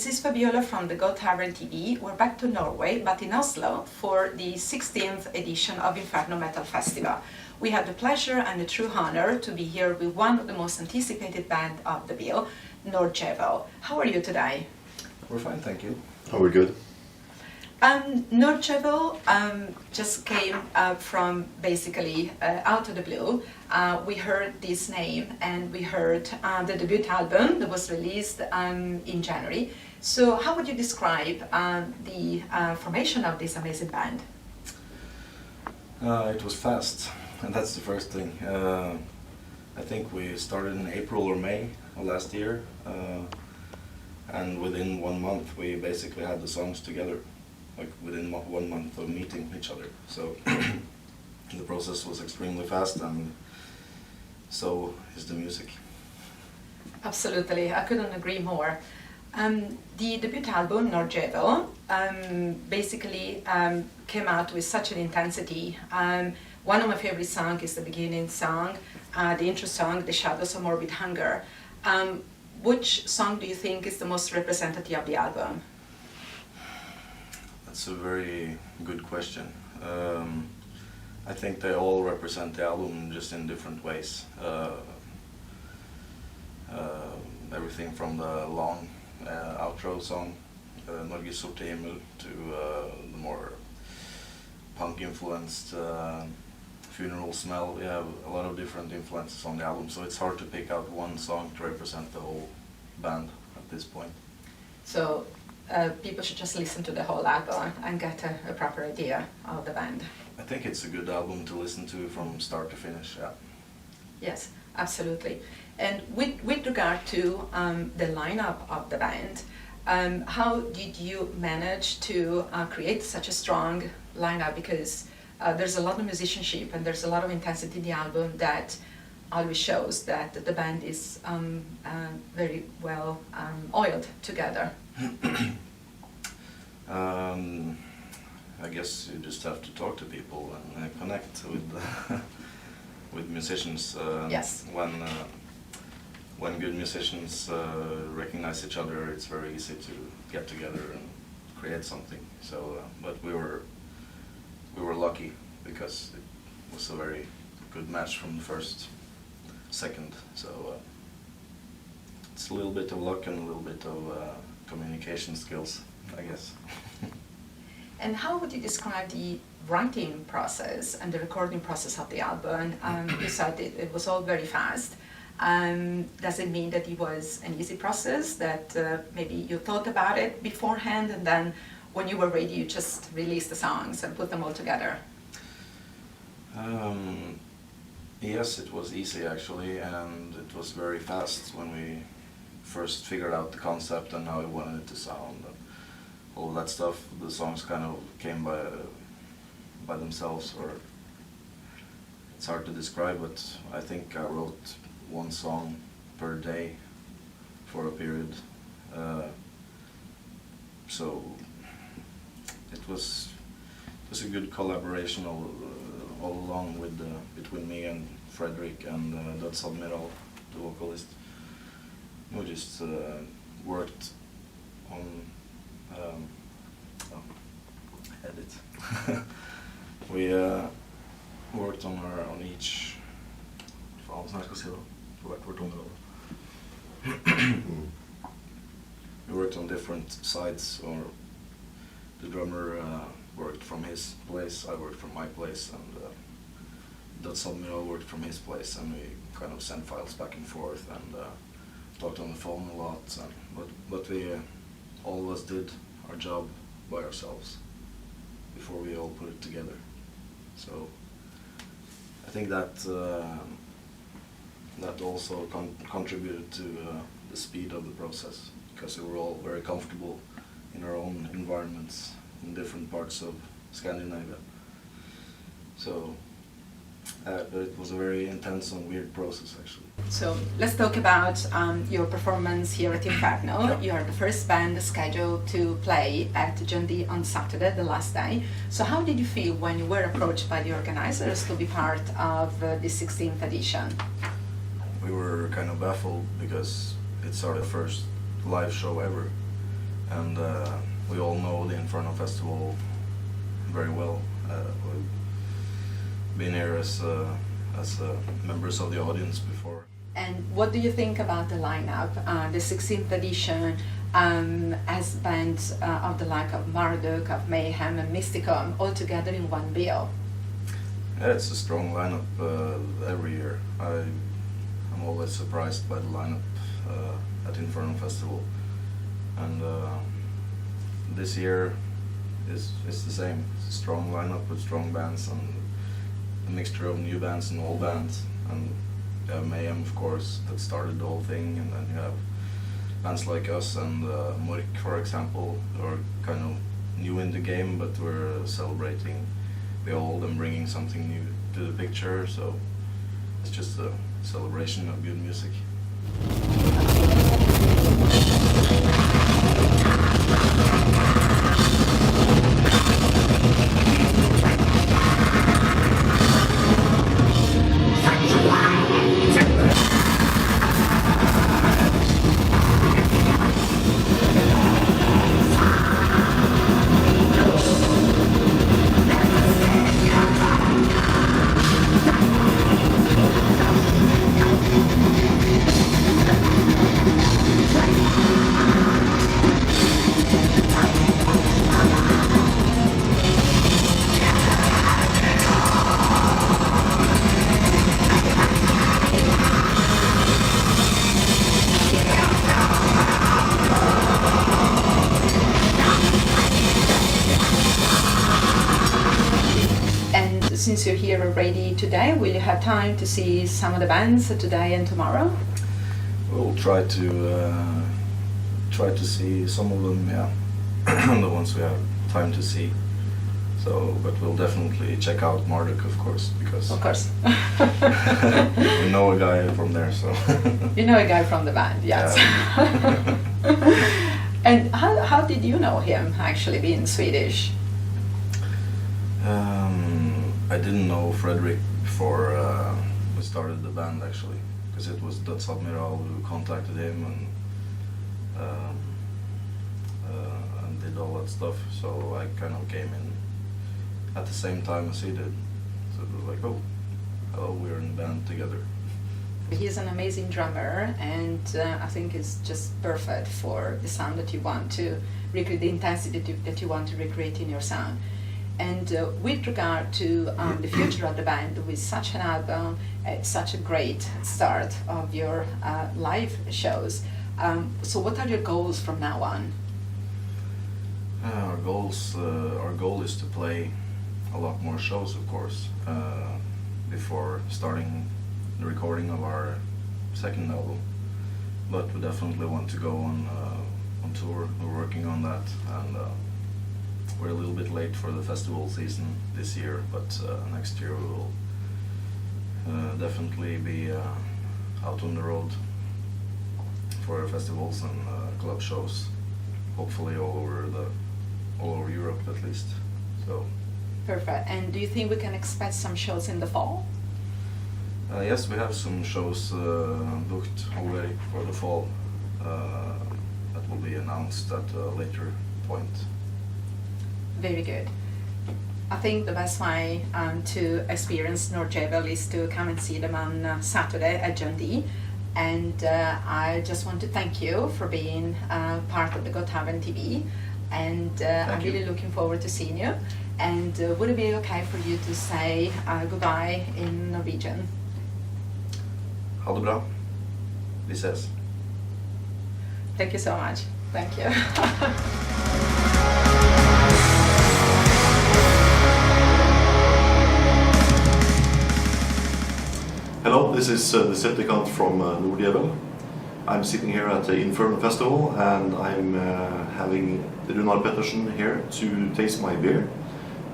this is Fabiola from the Go Tavern TV. We're back to Norway, but in Oslo, for the 16th edition of Inferno Metal Festival. We have the pleasure and the true honor to be here with one of the most anticipated band of the bill, Nordjevel. How are you today? We're fine, thank you. Oh, we're good. Nordjevel just came from basically out of the blue. We heard this name and we heard the debut album that was released in January. So how would you describe the formation of this amazing band? It was fast, and that's the first thing. I think we started in April or May of last year, and within 1 month we basically had the songs together. Like within 1 month of meeting each other. So the process was extremely fast, and so is the music. Absolutely, I couldn't agree more. The debut album, Nordjevel, basically came out with such an intensity. One of my favorite songs is the beginning song, the intro song, The Shadows of Morbid Hunger. Which song do you think is the most representative of the album? That's a very good question. I think they all represent the album just in different ways. Everything from the long outro song, Nordjevel, to the more punk-influenced Funeral Smell. We have a lot of different influences on the album, so it's hard to pick out one song to represent the whole band at this point. So people should just listen to the whole album and get a proper idea of the band. I think it's a good album to listen to from start to finish, yeah. Yes, absolutely. And with regard to the lineup of the band, how did you manage to create such a strong lineup? Because there's a lot of musicianship and there's a lot of intensity in the album that always shows that the band is very well oiled together. I guess you just have to talk to people and connect with with musicians. Yes. When good musicians recognize each other, it's very easy to get together and create something. So, but we were lucky because it was a very good match from the first second. So it's a little bit of luck and a little bit of communication skills, I guess. And how would you describe the writing process and the recording process of the album? You said it was all very fast. Does it mean that it was an easy process, that maybe you thought about it beforehand and then when you were ready you just released the songs and put them all together? Yes, it was easy actually, and it was very fast when we first figured out the concept and how we wanted it to sound and all that stuff. The songs kind of came by themselves, or it's hard to describe, but I think I wrote 1 song per day for a period. So it was a good collaboration all along with between me and Fredrik and Nachell, the vocalist. We just worked on edit. We worked on each. We worked on different sides, or the drummer worked from his place, I worked from my place, and Nachell worked from his place, and we kind of sent files back and forth and talked on the phone a lot. But we all of us did our job by ourselves before we all put it together. So I think that that also contributed to the speed of the process, because we were all very comfortable in our own environments in different parts of Scandinavia. So but it was a very intense and weird process actually. So let's talk about your performance here at Inferno. You are the first band scheduled to play at John D on Saturday, the last day. So how did you feel when you were approached by the organizers to be part of the 16th edition? We were kind of baffled because it's our first live show ever. and we all know the Inferno Festival very well. We've been here as members of the audience before. And what do you think about the lineup? The 16th edition as bands of the like of Marduk, of Mayhem and Mysticum all together in one bill. Yeah, it's a strong lineup every year. I'm always surprised by the lineup at Inferno Festival, and this year is the same. It's a strong lineup with strong bands and a mixture of new bands and old bands. And you have Mayhem, of course, that started the whole thing, and then you have bands like us and Marduk, for example, who are kind of new in the game, but we're celebrating the old and bringing something new to the picture. So it's just a celebration of good music. Since you're here already today, will you have time to see some of the bands today and tomorrow? We'll try to see some of them, yeah, the ones we have time to see. So, but we'll definitely check out Marduk, of course, because of course we know a guy from there, so. You know a guy from the band, yes. Yeah. And how did you know him, actually, being Swedish? I didn't know Fredrik before we started the band, actually, because it was Admiral who contacted him and did all that stuff. So I kind of came in at the same time as he did. So it was like, oh, hello, we're in the band together. He's an amazing drummer, and I think it's just perfect for the sound that you want to recreate, the intensity that you want to recreate in your sound. And with regard to the future of the band, with such an album, such a great start of your live shows, so what are your goals from now on? Our goal is to play a lot more shows, of course, before starting the recording of our second album. But we definitely want to go on tour. We're working on that, and we're a little bit late for the festival season this year, but next year we will definitely be out on the road for festivals and club shows, hopefully all over Europe at least. So. Perfect. And do you think we can expect some shows in the fall? Yes, we have some shows booked already for the fall that will be announced at a later point. Very good. I think the best way to experience Nordjevel is to come and see them on Saturday at John D. And I just want to thank you for being part of the Godhavn TV. And I'm really looking forward to seeing you. And would it be okay for you to say goodbye in Norwegian? Ha det bra. Vi ses. Thank you so much. Thank you. Hello, this is the Decepticon from Nordjevel. I'm sitting here at the Inferno Festival, and I'm having Runar Pettersen here to taste my beer.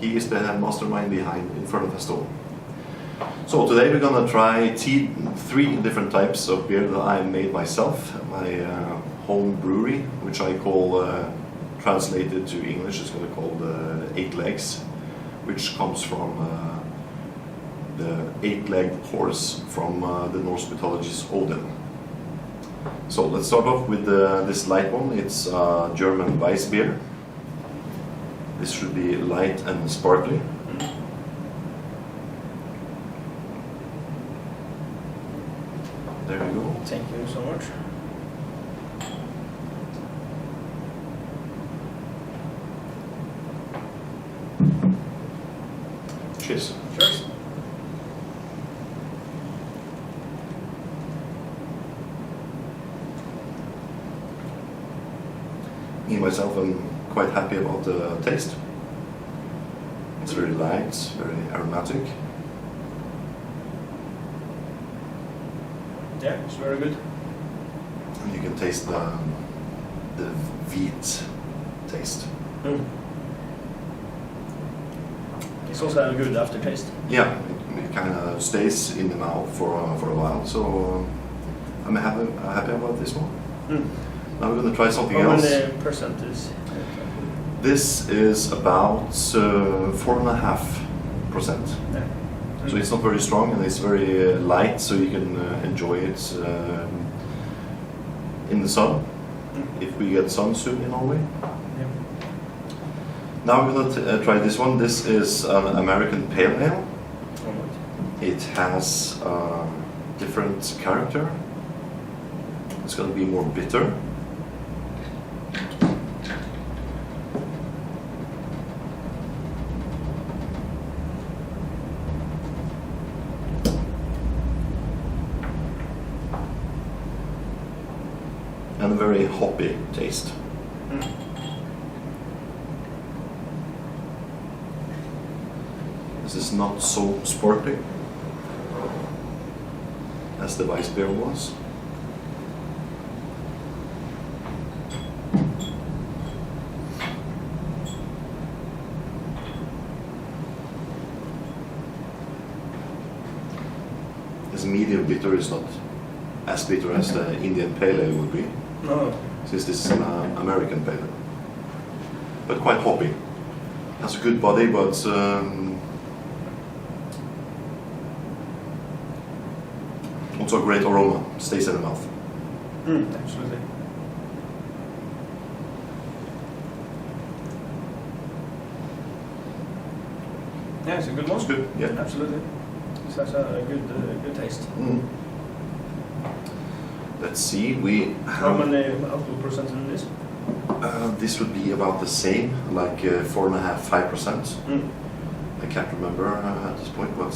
He is the mastermind behind Inferno Festival. So today we're gonna try three different types of beer that I made myself. My home brewery, which I call, translated to English, is gonna call the 8 Legs, which comes from the 8-legged horse from the Norse mythology's Odin. So let's start off with this light one. It's German Weiss beer. This should be light and sparkly. There you go. Thank you so much. Cheers. Cheers. Me myself, I'm quite happy about the taste. It's very light, very aromatic. Yeah, it's very good. And you can taste the wheat taste. Mm. It's also a good aftertaste. Yeah, it kind of stays in the mouth for a while. So I'm happy about this one. Mm. Now we're going to try something How else. many percent is? This is about 4.5%. Yeah. So it's not very strong and it's very light, so you can enjoy it in the sun, if we get sun soon in Norway. Yeah. Now we're going to try this one. This is an American Pale Ale. Alright. It has different character. It's going to be more bitter. And a very hoppy taste. Mm. This is not so sparkly as the Weiss beer was. This medium bitter is not as bitter as the Indian Pale Ale would be, No. since this is an American Pale Ale. But quite hoppy. Has a good body, but also a great aroma. Stays in the mouth. Mm, absolutely. Yeah, it's a good one. It's good, yeah. Absolutely. It has a good taste. Mm. Let's see, we How have... many alcohol percent in this? this would be about the same, like 4.5–5%. Mm. I can't remember at this point, but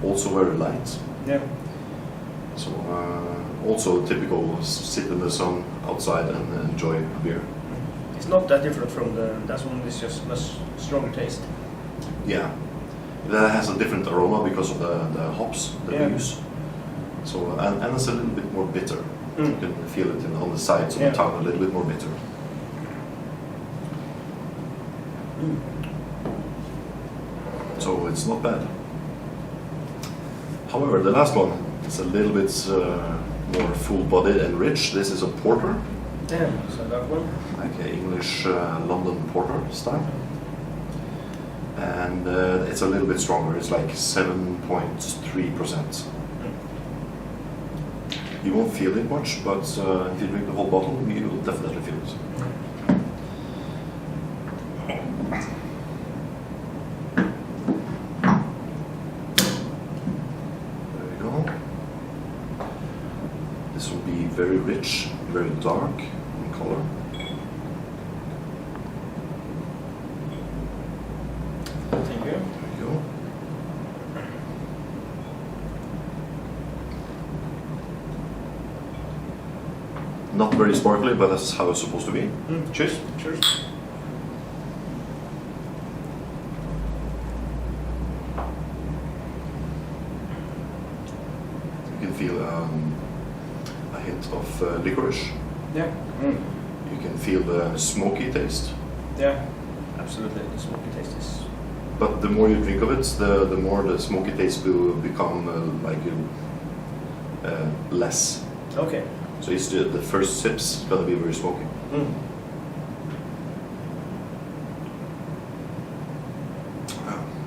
also very light. Yeah. So also typical sit in the sun outside and enjoy a beer. It's not that different from that one. It's just much stronger taste. Yeah, that has a different aroma because of the hops that Yeah. we use. So and it's a little bit more bitter. Mm. You can feel it on the sides of Yeah. the tongue, a little bit more bitter. Mm. So it's not bad. However, the last one is a little bit more full-bodied and rich. This is a porter, Yeah, so that one. like an English London porter style. And it's a little bit stronger. It's like 7.3%. You won't feel it much, but if you drink the whole bottle, you will definitely feel it. There we go. This will be very rich, very dark in color. Thank you. There you go. Not very sparkly, but that's how it's supposed to be. Mm. Cheers. Cheers. You can feel a hint of licorice. Yeah. Mm. You can feel the smoky taste. Yeah. Absolutely. The smoky taste is. But the more you drink of it, the more the smoky taste will become less. Okay. So it's the first sips gonna be very smoky. Mm.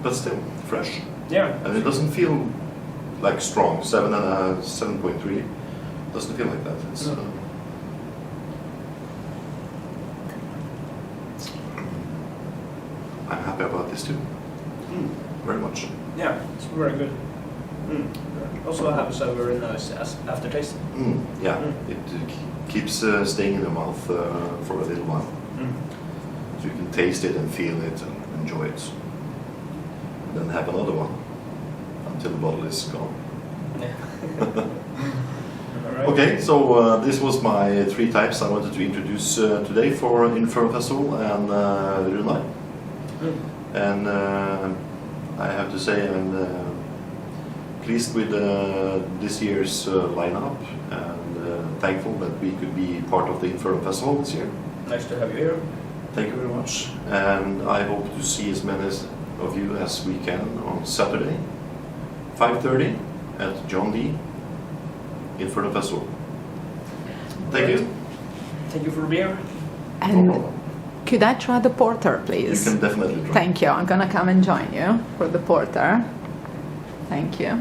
But still fresh. Yeah. And it doesn't feel like strong. 7.3. doesn't feel like that. It's, No. I'm happy about this too, very much. Yeah, it's very good. Also has a very nice aftertaste. Yeah, Mm. it keeps staying in your mouth for a little while. So you can taste it and feel it and enjoy it. And then have another one until the bottle is gone. Yeah. All right. Okay, so this was my 3 types I wanted to introduce today for Inferno Festival and Runar. And I have to say I'm pleased with this year's lineup and thankful that we could be part of the Inferno Festival this year. Nice to have you here. Thank you very much. And I hope to see as many of you as we can on Saturday, 5:30 at John D. Inferno Festival. Thank you. Thank you for beer. No And problem. could I try the porter, You please? can definitely try. Thank you. I'm gonna come and join you for the porter. Thank you.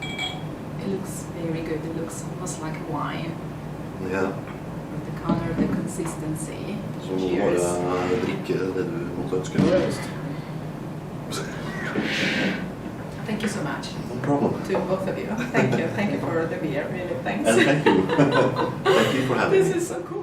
It looks very good. It looks almost like wine. Ja, With the color, the consistency. så nå Cheers. bare drikke det du måtte ønske. Thank you so much No problem. to both of you. Thank you. Thank you for the beer. Really, thanks. And thank you. Thank you for having me. This is so cool.